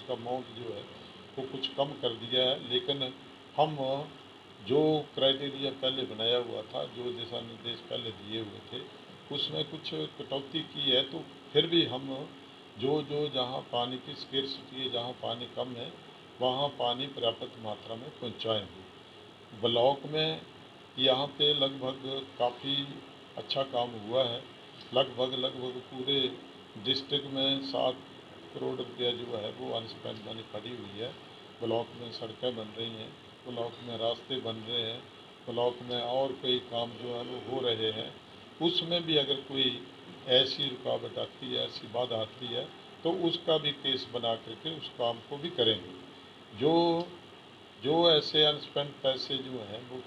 उसका अमाउंट जो है वो कुछ कम कर दिया है, लेकिन हम जो क्राइटेरिया पहले बनाया हुआ था, जो दिशा निर्देश पहले दिए हुए थे, उसमें कुछ कटौती की है। तो फिर भी हम जो जो जहाँ पानी की स्केर्सिटी है, जहाँ पानी कम है, वहाँ पानी पर्याप्त मात्रा में पहुँचाएंगे। ब्लॉक में यहाँ पे लगभग काफ़ी अच्छा काम हुआ है। लगभग पूरे डिस्ट्रिक्ट में 7 करोड़ रुपया जो है वो अनस्पेंड मनी पड़ी हुई है। ब्लॉक में सड़कें बन रही हैं, ब्लॉक में रास्ते बन रहे हैं, ब्लॉक में और कई काम जो है वो हो रहे हैं। उसमें भी अगर कोई ऐसी रुकावट आती है, ऐसी बाधा आती है, तो उसका भी केस बना करके उस काम को भी करेंगे। जो जो ऐसे अनस्पेंड पैसे जो हैं वो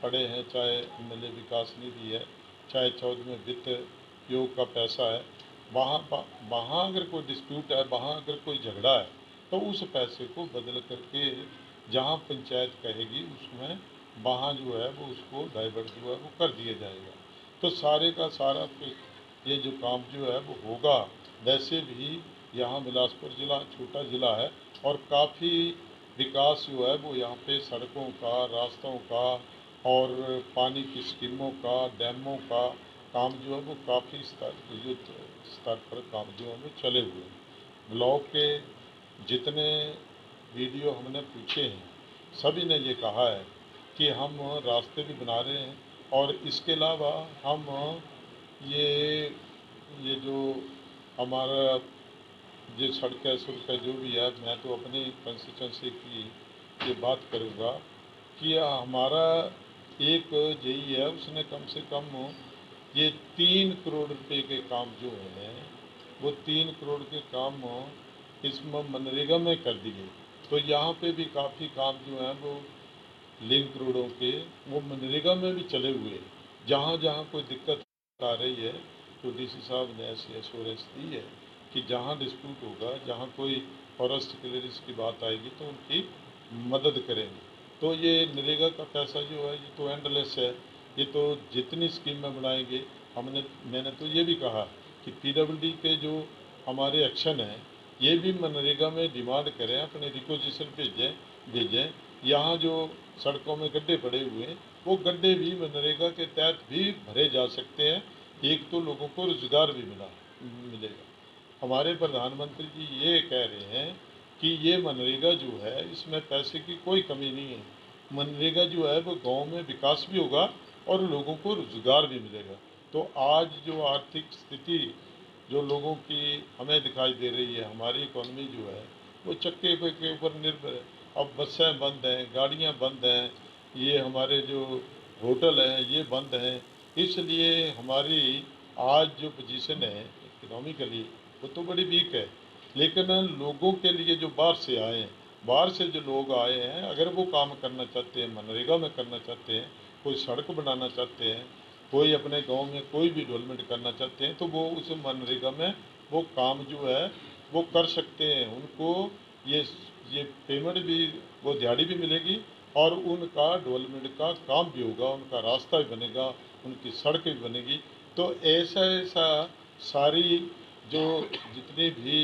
पड़े हैं, चाहे एमएलए विकास निधि है, चाहे 14वें वित्त आयोग का पैसा है, वहाँ अगर कोई डिस्प्यूट है, वहाँ अगर कोई झगड़ा है, तो उस पैसे को बदल करके जहाँ पंचायत कहेगी उसमें वहाँ जो है वो उसको डाइवर्ट जो है वो कर दिया जाएगा। तो सारे का सारा ये जो काम जो है वो होगा। वैसे भी यहाँ बिलासपुर ज़िला छोटा ज़िला है और काफ़ी विकास जो है वो यहाँ पे सड़कों का, रास्तों का और पानी की स्कीमों का, डैमों का काम जो है वो काफ़ी स्तर पर काम जो है वो चले हुए हैं। ब्लॉक के जितने वीडियो हमने पूछे हैं, सभी ने ये कहा है कि हम रास्ते भी बना रहे हैं और इसके अलावा हम ये ये जो हमारा ये सड़कें जो भी है, मैं तो अपनी कंस्टिट्यूंसी की ये बात करूँगा कि हमारा एक जेई है, उसने कम से कम ये 3 करोड़ रुपए के काम जो है वो 3 करोड़ के काम इसमें मनरेगा में कर दिए। तो यहाँ पे भी काफ़ी काम जो है वो लिंक रोडों के वो मनरेगा में भी चले हुए। जहाँ जहाँ कोई दिक्कत आ रही है तो डीसी साहब ने ऐसी एश्योरेंस दी है कि जहाँ डिस्प्यूट होगा, जहाँ कोई फॉरेस्ट क्लियरेंस की बात आएगी तो उनकी मदद करेंगे। तो ये नरेगा का पैसा जो है ये तो एंडलेस है, ये तो जितनी स्कीमें बनाएंगे। मैंने तो ये भी कहा कि पीडब्ल्यूडी के जो हमारे एक्शन हैं ये भी मनरेगा में डिमांड करें, अपने रिक्वेजिशन भेजें। यहाँ जो सड़कों में गड्ढे पड़े हुए हैं वो गड्ढे भी मनरेगा के तहत भी भरे जा सकते हैं। एक तो लोगों को रोजगार भी मिलेगा। हमारे प्रधानमंत्री जी ये कह रहे हैं कि ये मनरेगा जो है इसमें पैसे की कोई कमी नहीं है। मनरेगा जो है वो गांव में विकास भी होगा और लोगों को रोजगार भी मिलेगा। तो आज जो आर्थिक स्थिति जो लोगों की हमें दिखाई दे रही है, हमारी इकोनॉमी जो है वो चक्के पे के ऊपर निर्भर है। अब बसें बंद हैं, गाड़ियां बंद हैं, ये हमारे जो होटल हैं ये बंद हैं। इसलिए हमारी आज जो पोजीशन है इकोनॉमिकली वो तो बड़ी वीक है। लेकिन लोगों के लिए जो बाहर से आए हैं, बाहर से जो लोग आए हैं, अगर वो काम करना चाहते हैं, मनरेगा में करना चाहते हैं, कोई सड़क बनाना चाहते हैं, कोई अपने गांव में कोई भी डेवलपमेंट करना चाहते हैं, तो वो उस मनरेगा में वो काम जो है वो कर सकते हैं। उनको ये ये पेमेंट भी, वो दिहाड़ी भी मिलेगी और उनका डेवलपमेंट का काम भी होगा, उनका रास्ता भी बनेगा, उनकी सड़क भी बनेगी। तो ऐसा ऐसा सारी जो जितनी भी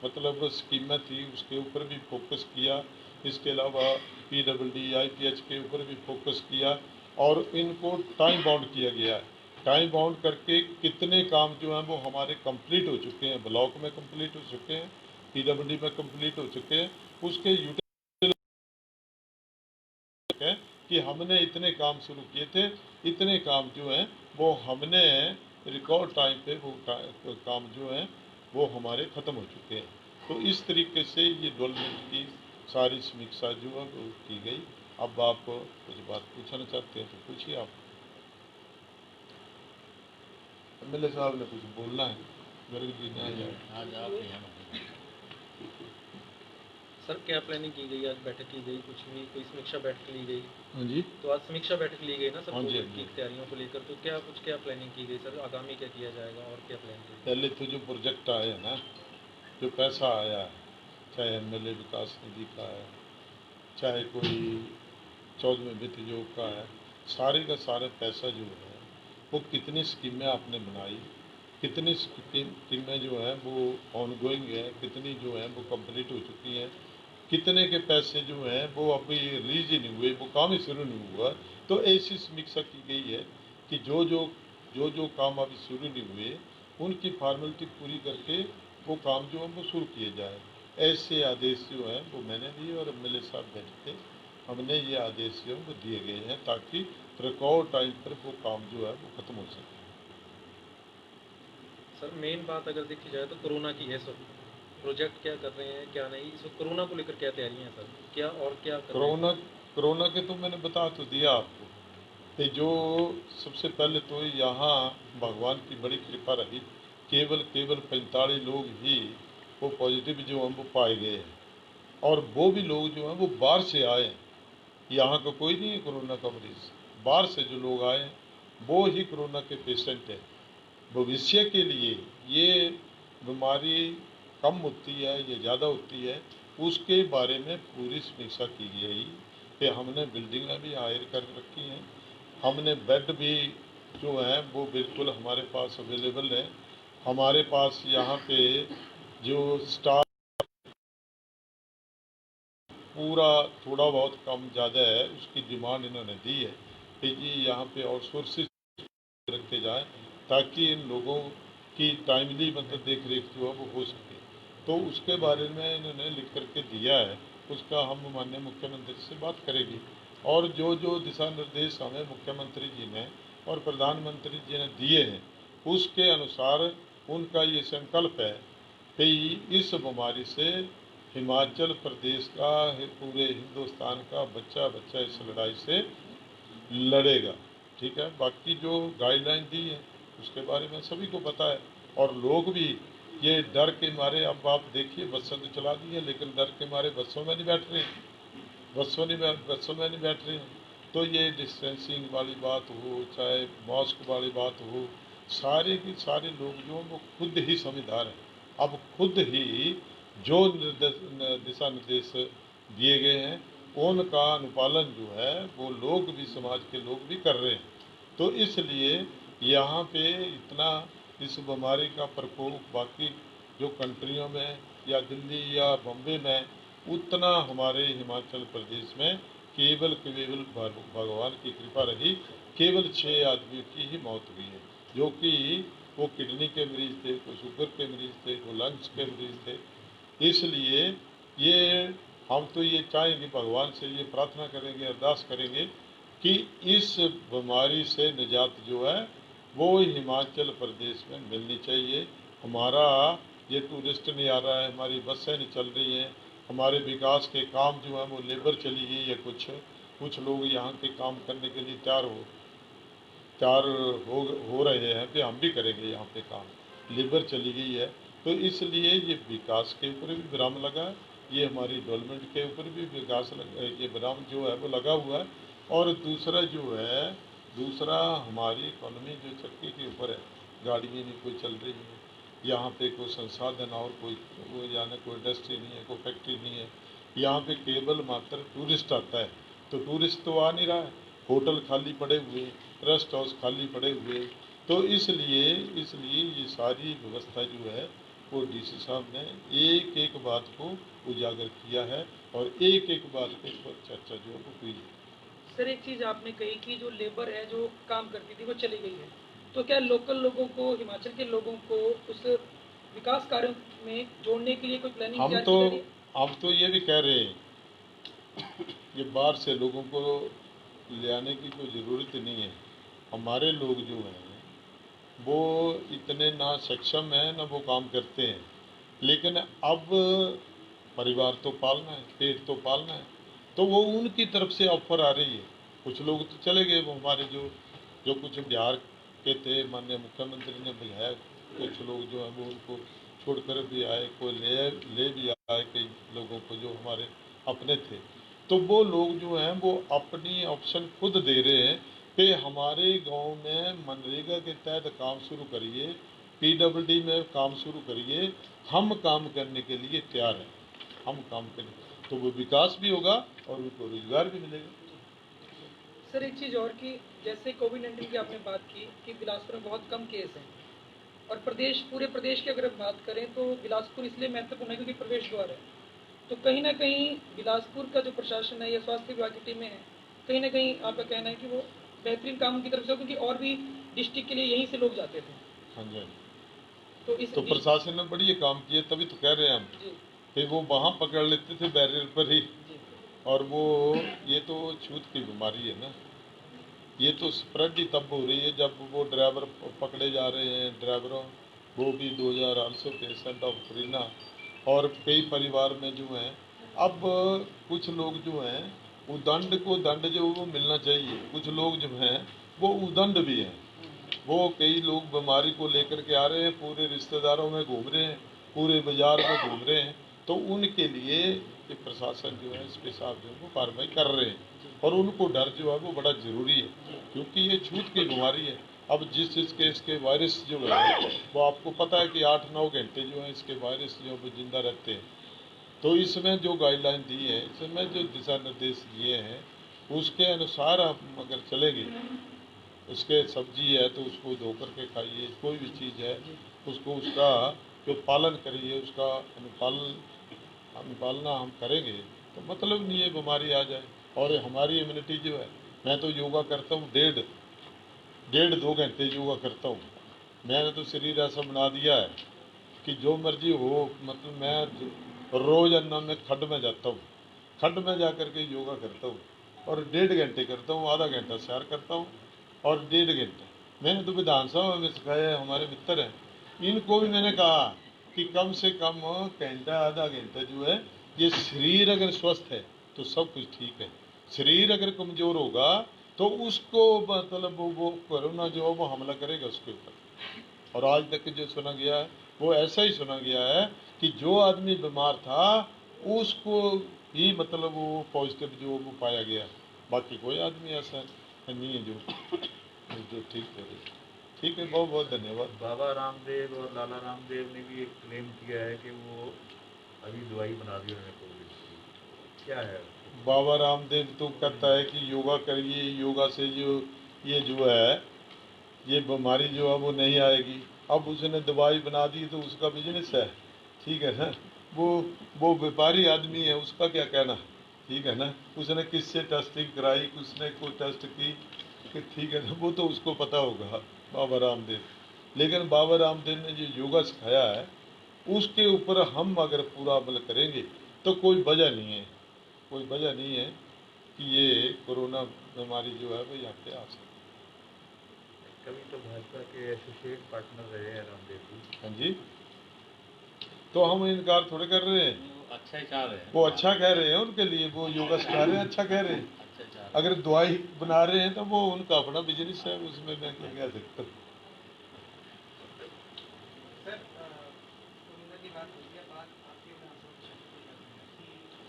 मतलब स्कीमें थी उसके ऊपर भी फोकस किया। इसके अलावा पीडब्ल्यूडी आईपीएच के ऊपर भी फोकस किया और इनको टाइम बाउंड किया गया है। टाइम बाउंड करके कितने काम जो हैं वो हमारे कंप्लीट हो चुके हैं, ब्लॉक में कंप्लीट हो चुके हैं, पीडब्ल्यूडी में कंप्लीट हो चुके हैं। उसके यूटिल है कि हमने इतने काम शुरू किए थे, इतने काम जो हैं वो हमने रिकॉर्ड टाइम पे वो काम जो हैं वो हमारे ख़त्म हो चुके हैं। तो इस तरीके से ये डेवलपमेंट की सारी समीक्षा जो है वो की गई। अब आप कुछ बात पूछना चाहते हैं तो पूछिए। आप एमएलए साहब ने कुछ बोलना है, गर्ग जी ने आज आप ही हैं। सर क्या प्लानिंग की गई, आज बैठक की गई, कुछ भी कोई समीक्षा बैठक ली गई? हाँ जी, तो आज समीक्षा बैठक ली गई ना सर, हाँ जी, कोविड की तैयारियों को लेकर, तो क्या प्लानिंग की गई सर, आगामी क्या किया जाएगा और क्या प्लान है? पहले तो जो प्रोजेक्ट आए हैं ना, जो पैसा आया है, चाहे एमएलए विकास निधि का है, चाहे कोई 14वें वित्त आयोग का है, सारे का सारे पैसा जो है वो कितनी स्कीमें आपने बनाई, कितनी टीमें जो हैं वो ऑनगोइंग है, कितनी जो हैं वो कंप्लीट हो चुकी हैं, कितने के पैसे जो हैं वो अभी रिलीज ही नहीं हुए, वो काम ही शुरू नहीं हुआ। तो ऐसी समीक्षा की गई है कि जो काम अभी शुरू नहीं हुए उनकी फॉर्मेलिटी पूरी करके वो काम जो है वो शुरू किए जाए। ऐसे आदेश जो हैं वो मैंने दिए और एमएलए साहब बैठ के हमने ये आदेश जो है वो दिए गए हैं ताकि रिकॉर्ड टाइम पर वो काम जो है वो खत्म हो सके। सर मेन बात अगर देखी जाए तो कोरोना की है सर, प्रोजेक्ट क्या कर रहे हैं क्या नहीं, इस कोरोना को लेकर क्या तैयारियां हैं सर, क्या और क्या कर रहे हैं? कोरोना कोरोना के तो मैंने बता तो दिया आपको कि जो सबसे पहले तो यहाँ भगवान की बड़ी कृपा रही, केवल 45 लोग ही वो पॉजिटिव जो हैं वो पाए गए हैं और वो भी लोग जो हैं वो बाहर से आए हैं। यहाँ का कोई नहीं है कोरोना का मरीज, बाहर से जो लोग आए हैं वो ही कोरोना के पेशेंट हैं। भविष्य के लिए ये बीमारी कम होती है या ज़्यादा होती है उसके बारे में पूरी समीक्षा की गई कि हमने बिल्डिंगें भी हायर कर रखी हैं, हमने बेड भी जो हैं वो बिल्कुल हमारे पास अवेलेबल है। हमारे पास यहाँ पे जो स्टाफ पूरा थोड़ा बहुत कम ज़्यादा है उसकी डिमांड इन्होंने दी है कि जी यहाँ पे आउटसोर्सेज रखे जाएं ताकि इन लोगों की टाइमली मतलब देख रेख जो है वो हो सके। तो उसके बारे में इन्होंने लिख करके दिया है, उसका हम माननीय मुख्यमंत्री से बात करेंगे और जो जो दिशा निर्देश हमें मुख्यमंत्री जी ने और प्रधानमंत्री जी ने दिए हैं उसके अनुसार उनका ये संकल्प है कि इस बीमारी से हिमाचल प्रदेश का पूरे हिंदुस्तान का बच्चा बच्चा इस लड़ाई से लड़ेगा। ठीक है, बाकी जो गाइडलाइन दी है उसके बारे में सभी को पता है और लोग भी ये डर के मारे, अब आप देखिए बसें तो चला दी है लेकिन डर के मारे बसों में नहीं बैठ रहे हैं, बसों में नहीं बैठ रहे हैं। तो ये डिस्टेंसिंग वाली बात हो चाहे मास्क वाली बात हो, सारे के सारे लोग जो हैं वो खुद ही समझदार हैं। अब खुद ही जो दिशा निर्देश दिए गए हैं उनका अनुपालन जो है वो लोग भी, समाज के लोग भी कर रहे हैं। तो इसलिए यहाँ पे इतना इस बीमारी का प्रकोप बाकी जो कंट्रियों में या दिल्ली या बम्बे में उतना हमारे हिमाचल प्रदेश में केवल भगवान की कृपा रही, केवल 6 आदमियों की ही मौत हुई है जो कि वो किडनी के मरीज थे, कोई शुगर के मरीज थे, कोई लंग्स के मरीज थे। इसलिए ये हम तो ये चाहेंगे, भगवान से ये प्रार्थना करेंगे, अरदास करेंगे कि इस बीमारी से निजात जो है वो हिमाचल प्रदेश में मिलनी चाहिए। हमारा ये टूरिस्ट नहीं आ रहा है, हमारी बसें नहीं चल रही हैं, हमारे विकास के काम जो है वो लेबर चली गई है, कुछ लोग यहाँ के काम करने के लिए तैयार हो रहे हैं कि हम भी करेंगे यहाँ पे काम, लेबर चली गई है। तो इसलिए ये विकास के ऊपर भी विराम लगा है, ये हमारी डेवलपमेंट के ऊपर भी ये विराम जो है वो लगा हुआ है। और दूसरा हमारी इकोनॉमी जो चक्की के ऊपर है, गाड़ियाँ नहीं कोई चल रही है, यहाँ पे कोई संसाधन और कोई यानी कोई इंडस्ट्री नहीं है, कोई फैक्ट्री नहीं है, यहाँ पे केवल मात्र टूरिस्ट आता है। तो टूरिस्ट तो आ नहीं रहा है, होटल खाली पड़े हुए, रेस्ट हाउस खाली पड़े हुए। तो इसलिए ये सारी व्यवस्था जो है वो डीसी साहब ने एक एक बात को उजागर किया है और एक एक बात के ऊपर चर्चा जो है वो हुई है। सर एक चीज़ आपने कही कि जो लेबर है जो काम करती थी वो चली गई है, तो क्या लोकल लोगों को, हिमाचल के लोगों को उस विकास कार्यों में जोड़ने के लिए कोई प्लानिंग हम तैयार तो की जा रही है? हम तो ये भी कह रहे हैं ये बाहर से लोगों को ले आने की कोई ज़रूरत नहीं है। हमारे लोग जो हैं वो इतने ना सक्षम हैं ना वो काम करते हैं, लेकिन अब परिवार तो पालना है, पेट तो पालना है, तो वो उनकी तरफ से ऑफर आ रही है। कुछ लोग तो चले गए, वो हमारे जो जो कुछ बिहार के थे, माननीय मुख्यमंत्री ने बुझाया, कुछ लोग जो हैं वो उनको छोड़कर भी आए, कोई ले भी आए कई लोगों को जो हमारे अपने थे। तो वो लोग जो हैं वो अपनी ऑप्शन खुद दे रहे हैं कि हमारे गांव में मनरेगा के तहत काम शुरू करिए, पीडब्ल्यूडी में काम शुरू करिए, हम काम करने के लिए तैयार हैं, हम काम करें। तो वो विकास भी होगा और उनको रोजगार भी मिलेगा। सर एक चीज़ और कि जैसे कोविड-19 की आपने बात की कि बिलासपुर में बहुत कम केस हैं, और पूरे प्रदेश की अगर बात करें तो बिलासपुर इसलिए महत्वपूर्ण है क्योंकि प्रवेश द्वार है। तो कहीं ना कहीं बिलासपुर का जो प्रशासन है या स्वास्थ्य विभाग की टीमें हैं, कहीं ना कहीं आपका कहना है कि वो बेहतरीन काम की तरफ से हो, क्योंकि और भी डिस्ट्रिक्ट के लिए यहीं से लोग जाते थे। हाँ जी, हाँ जी। तो इस तो प्रशासन ने बढ़िया काम किया, तभी तो कह रहे हैं हम जी कि वो वहाँ पकड़ लेते थे बैरियर पर ही, जी और वो ये तो छूत की बीमारी है ना, ये तो स्प्रेड ही तब हो रही है जब वो ड्राइवर पकड़े जा रहे हैं, ड्राइवरों वो भी 2000 आल्सो पेशेंट ऑफ कोरोना। और कई परिवार में जो हैं अब कुछ लोग जो हैं दंड जो वो मिलना चाहिए, कुछ लोग जो हैं वो उदंड भी हैं। वो कई लोग बीमारी को लेकर के आ रहे हैं, पूरे रिश्तेदारों में घूम रहे हैं, पूरे बाजार में घूम रहे हैं, तो उनके लिए ये प्रशासन जो है इस पे साहब जो है वो कार्रवाई कर रहे हैं, और उनको डर जो है वो बड़ा ज़रूरी है, क्योंकि ये छूत की बीमारी है। अब जिस इसके इसके वायरस जो है वो आपको पता है कि 8-9 घंटे जो है इसके वायरस जो है वो जिंदा रहते हैं। तो इसमें जो गाइडलाइन दी है, इसमें जो दिशा निर्देश दिए हैं, उसके अनुसार हम अगर चलेंगे, उसके सब्जी है तो उसको धो करके खाइए, कोई भी चीज़ है उसको उसका जो पालन करिए, उसका अनुपालना हम करेंगे तो मतलब नहीं है बीमारी आ जाए। और हमारी इम्यूनिटी जो है, मैं तो योगा करता हूँ 1.5 घंटे योगा करता हूँ। मैंने तो शरीर ऐसा बना दिया है कि जो मर्जी हो, मतलब मैं रोजाना में खड्ड में जाता हूँ, खड्ड में जा करके योगा करता हूँ, और 1.5 घंटे करता हूँ, आधा घंटा सैर करता हूँ, और 1.5 घंटे मैंने तो विधानसभा में सिखाया है, हमारे मित्र हैं, इनको भी मैंने कहा कि कम से कम घंटा आधा घंटा जो है, ये शरीर अगर स्वस्थ है तो सब कुछ ठीक है, शरीर अगर कमज़ोर होगा तो उसको मतलब वो कोरोना जो है वो हमला करेगा उसके ऊपर। और आज तक जो सुना गया है वो ऐसा ही सुना गया है कि जो आदमी बीमार था उसको ही मतलब वो पॉजिटिव जो वो पाया गया, बाकी कोई आदमी ऐसा नहीं है जो ठीक है। ठीक है, बहुत बहुत धन्यवाद। बाबा रामदेव और लाला रामदेव ने भी एक क्लेम किया है कि वो अभी दवाई बना दी उन्होंने कोविड की, क्या है? बाबा रामदेव तो कहता है कि योगा करिए, योगा से जो ये जो है ये बीमारी जो है वो नहीं आएगी। अब उसने दवाई बना दी तो उसका बिजनेस है, ठीक है ना, वो व्यापारी आदमी है, उसका क्या कहना, ठीक है ना, उसने किससे टेस्टिंग कराई, किसने कोई टेस्ट की, कि ठीक है ना, वो तो उसको पता होगा बाबा रामदेव। लेकिन बाबा रामदेव ने जो योगा सिखाया है उसके ऊपर हम अगर पूरा अमल करेंगे तो कोई वजह नहीं है, कोई वजह नहीं है कि ये कोरोना बीमारी जो है वो यहाँ पे आ सकती कभी तो भाजपा के एसोसिएट पार्टनर रहे हैं रामदेव जी। है। हाँ जी, तो हम इनकार थोड़े कर रहे हैं, वो अच्छा ही चाह रहे हैं, वो अच्छा कह रहे हैं, उनके लिए वो योगा सिखा रहे हैं, अच्छा कह रहे हैं। अच्छा चाह रहे अगर दवाई बना रहे हैं तो वो उनका अपना बिजनेस है, उसमें मैं क्या कह सकता हूँ। सर, कोरोना की बात होती है, बात आपके विधानसभा क्षेत्र की आती है कि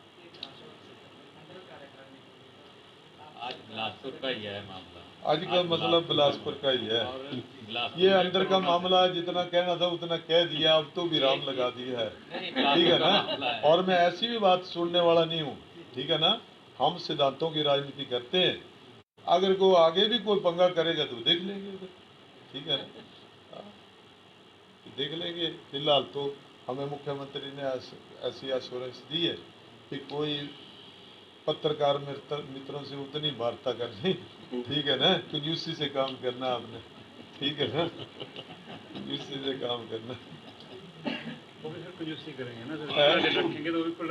आपके विधानसभा क्षेत्र में मंडल कार्यकारिणी के लिए आज बिलासपुर का ही है मामला। आज का मतलब बिलासपुर का ही है, और बिलासपुर ये में अंदर का कोरोना- मामला है, जितना कहना था उतना कह दिया, अब तो विराम लगा दिया है, नहीं, ठीक है बिलासपुर का ना। मामला है। और मैं ऐसी भी बात सुनने वाला नहीं हूँ, ठीक है ना, हम सिद्धांतों की राजनीति करते हैं, अगर कोई आगे भी कोई पंगा करेगा तो देख लेंगे फिर, ठीक है ना, हाँ, देख लेंगे। फिलहाल तो हमें मुख्यमंत्री ने ऐसी एश्योरेंस दी है कि कोई पत्रकार मित्रों से उतनी वार्ता करनी, ठीक है ना, कंजूसी से काम करना आपने, ठीक है ना, कंजूसी से काम करना। वो भी सर कंजूसी करेंगे ना हाँ। सर, रखेंगे तो बिल्कुल